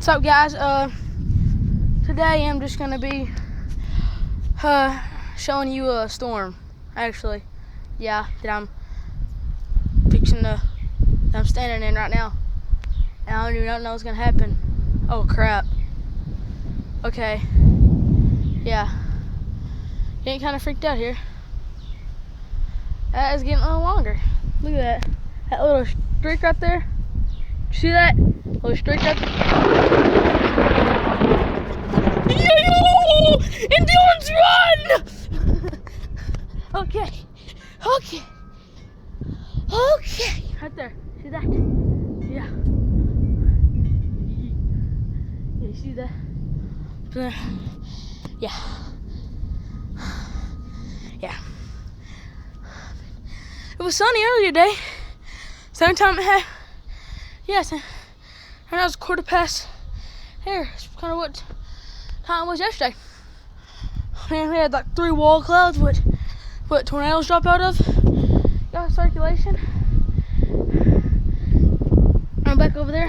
What's up, guys? Today I'm just gonna be showing you a storm. Actually, yeah, that I'm standing in right now, and I don't even know what's gonna happen. Oh crap. Okay. Yeah. Getting kind of freaked out here. That is getting a little longer. Look at that. That little streak right there. See that? Little streak right there. Indians run! Okay. Okay. Okay. Right there. See that? Yeah. Yeah, you see that? There. Yeah. Yeah. It was sunny earlier today. Same time it had. Yes. Right now it's 1:15 here. It's kind of what time it was yesterday. Man, we had like 3 wall clouds, what tornadoes drop out of. Got circulation. I'm back over there.